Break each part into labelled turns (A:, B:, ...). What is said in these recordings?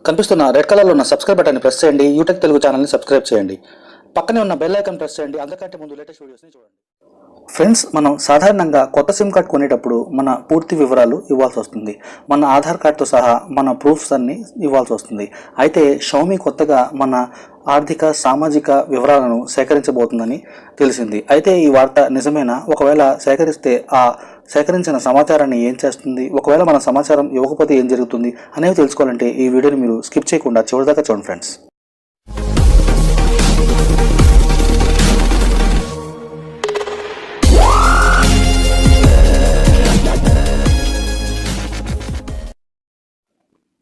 A: కనిపిస్తున్న రెడ్ కలర్లో ఉన్న సబ్స్క్రైబ్ బటన్ని ప్రెస్ చేయండి. యూటెక్ తెలుగు ఛానల్ని సబ్స్క్రైబ్ చేయండి. పక్కనే ఉన్న బెల్ ఐకాన్ ప్రెస్ చేయండి. అందరికంటే ముందు లేటెస్ట్ వీడియోస్ని చూడండి. ఫ్రెండ్స్, మనం సాధారణంగా కొత్త సిమ్ కార్డ్ కొనేటప్పుడు మన పూర్తి వివరాలు ఇవ్వాల్సి వస్తుంది. మన ఆధార్ కార్డ్తో సహా మన ప్రూఫ్స్ అన్ని ఇవ్వాల్సి వస్తుంది. అయితే షామీ కొత్తగా మన ఆర్థిక సామాజిక వివరాలను సేకరించబోతుందని తెలిసింది. అయితే ఈ వార్త నిజమేనా? ఒకవేళ సేకరిస్తే ఆ సేకరించిన సమాచారాన్ని ఏం చేస్తుంది? ఒకవేళ మన సమాచారం ఇవ్వకపోతే ఏం జరుగుతుంది అనేవి తెలుసుకోవాలంటే ఈ వీడియోని మీరు స్కిప్ చేయకుండా చివరిదాకా చూడండి ఫ్రెండ్స్.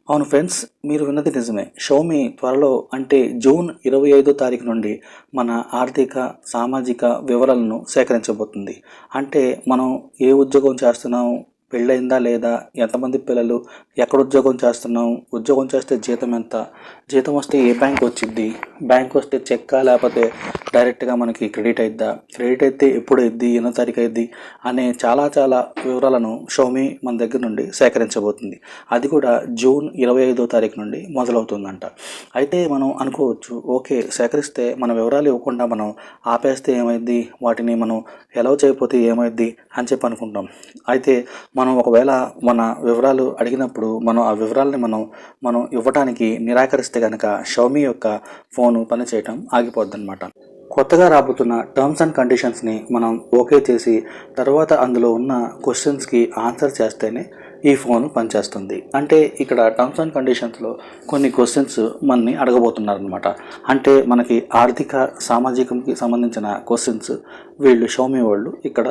A: అవును ఫ్రెండ్స్, మీరు విన్నది నిజమే. షామీ త్వరలో అంటే జూన్ 25వ తారీఖు నుండి మన ఆర్థిక సామాజిక వివరాలను సేకరించబోతుంది. అంటే మనం ఏ ఉద్యోగం చేస్తున్నాం, పెళ్ళయిందా లేదా, ఎంతమంది పిల్లలు, ఎక్కడ ఉద్యోగం చేస్తున్నాం, ఉద్యోగం చేస్తే జీతం ఎంత, జీతం వస్తే ఏ బ్యాంక్ వచ్చింది, బ్యాంక్ వస్తే చెక్కా లేకపోతే డైరెక్ట్గా మనకి క్రెడిట్ అయిద్దా, క్రెడిట్ అయితే ఎప్పుడు అయింది, ఎన్నో తారీఖు అయింది అనే చాలా వివరాలను షామీ మన దగ్గర నుండి సేకరించబోతుంది. అది కూడా జూన్ 25వ తారీఖు నుండి మొదలవుతుందంట. అయితే మనం అనుకోవచ్చు, ఓకే సేకరిస్తే మన వివరాలు ఇవ్వకుండా మనం ఆపేస్తే ఏమైంది, వాటిని మనం ఎలా చేయకపోతే ఏమైంది అని చెప్పి అనుకుంటాం. అయితే మనం ఒకవేళ మన వివరాలు అడిగినప్పుడు మనం ఆ వివరాలని మనం ఇవ్వడానికి నిరాకరిస్తే కనుక షామీ యొక్క ఫోను పనిచేయటం ఆగిపోద్ది అనమాట. కొత్తగా రాబోతున్న టర్మ్స్ అండ్ కండిషన్స్ని మనం ఓకే చేసి తర్వాత అందులో ఉన్న క్వశ్చన్స్కి ఆన్సర్ చేస్తేనే ఈ ఫోన్ పనిచేస్తుంది. అంటే ఇక్కడ టర్మ్స్ అండ్ కండిషన్స్లో కొన్ని క్వశ్చన్స్ మనని అడగబోతున్నారనమాట. అంటే మనకి ఆర్థిక సామాజికంకి సంబంధించిన క్వశ్చన్స్ వీళ్ళు షామీ వాళ్ళు ఇక్కడ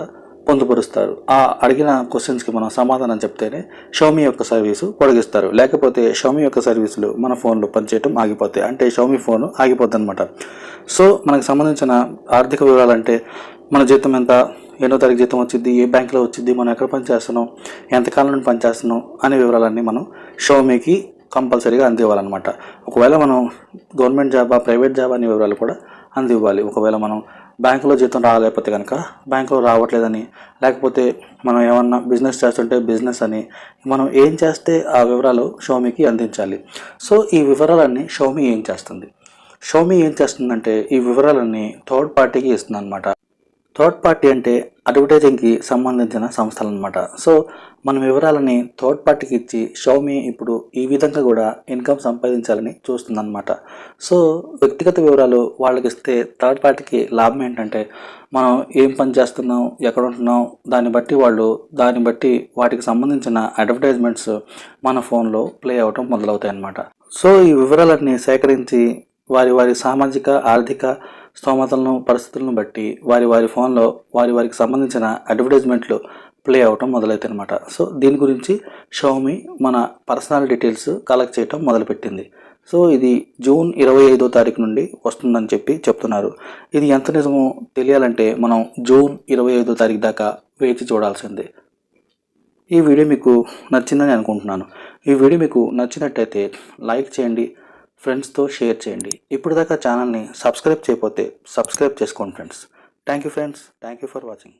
A: పొందుపరుస్తారు. ఆ అడిగిన క్వశ్చన్స్కి మనం సమాధానం చెప్తేనే షామీ యొక్క సర్వీసు పొడిగిస్తారు. లేకపోతే షామీ యొక్క సర్వీసులు మన ఫోన్లో పనిచేయటం ఆగిపోతాయి. అంటే షామీ ఫోను ఆగిపోద్ది అనమాట. సో మనకు సంబంధించిన ఆర్థిక వివరాలంటే మన జీతం ఎంత, ఎన్నో తారీఖు జీతం వచ్చింది, ఏ బ్యాంకులో వచ్చింది, మనం ఎక్కడ పనిచేస్తున్నాం, ఎంతకాలం నుండి పనిచేస్తున్నాం అనే వివరాలన్నీ మనం షామీకి కంపల్సరీగా అందివ్వాలన్నమాట. ఒకవేళ మనం గవర్నమెంట్ జాబా, ప్రైవేట్ జాబా అనే వివరాలు కూడా అందివ్వాలి. ఒకవేళ మనం బ్యాంకులో జీతం రాలేకపోతే కనుక బ్యాంకులో రావట్లేదని, లేకపోతే మనం ఏమన్నా బిజినెస్ చేస్తుంటే బిజినెస్ అని, మనం ఏం చేస్తే ఆ వివరాలు షామీకి అందించాలి. సో ఈ వివరాలన్నీ షామీ ఏం చేస్తుంది? షామీ ఏం చేస్తుందంటే ఈ వివరాలన్నీ థర్డ్ పార్టీకి ఇస్తుంది అనమాట. థర్డ్ పార్టీ అంటే అడ్వర్టైజింగ్కి సంబంధించిన సంస్థలు అనమాట. సో మన వివరాలని థర్డ్ పార్టీకి ఇచ్చి షామీ ఇప్పుడు ఈ విధంగా కూడా ఇన్కమ్ సంపాదించాలని చూస్తుందన్నమాట. సో వ్యక్తిగత వివరాలు వాళ్ళకి ఇస్తే థర్డ్ పార్టీకి లాభం ఏంటంటే మనం ఏం పని చేస్తున్నాం, ఎక్కడ ఉంటున్నాం, దాన్ని బట్టి వాటికి సంబంధించిన అడ్వర్టైజ్మెంట్స్ మన ఫోన్లో ప్లే అవ్వటం మొదలవుతాయి అన్నమాట. సో ఈ వివరాలన్నీ సేకరించి వారి సామాజిక ఆర్థిక స్తోమతలను పరిస్థితులను బట్టి వారి ఫోన్లో వారికి సంబంధించిన అడ్వర్టైజ్మెంట్లు ప్లే అవటం మొదలవుతాయి అనమాట. సో దీని గురించి షామీ మన పర్సనల్ డీటెయిల్స్ కలెక్ట్ చేయటం మొదలుపెట్టింది. సో ఇది జూన్ 25వ తారీఖు నుండి వస్తుందని చెప్తున్నారు. ఇది ఎంత నిజమో తెలియాలంటే మనం జూన్ 25వ తారీఖు దాకా వేచి చూడాల్సిందే. ఈ వీడియో మీకు నచ్చిందని అనుకుంటున్నాను. ఈ వీడియో మీకు నచ్చినట్టయితే లైక్ చేయండి, ఫ్రెండ్స్తో షేర్ చేయండి. ఇప్పుడు దాకా ఛానల్ని సబ్స్క్రైబ్ చేయకపోతే సబ్స్క్రైబ్ చేసుకోండి friends. Thank you friends, thank you for watching.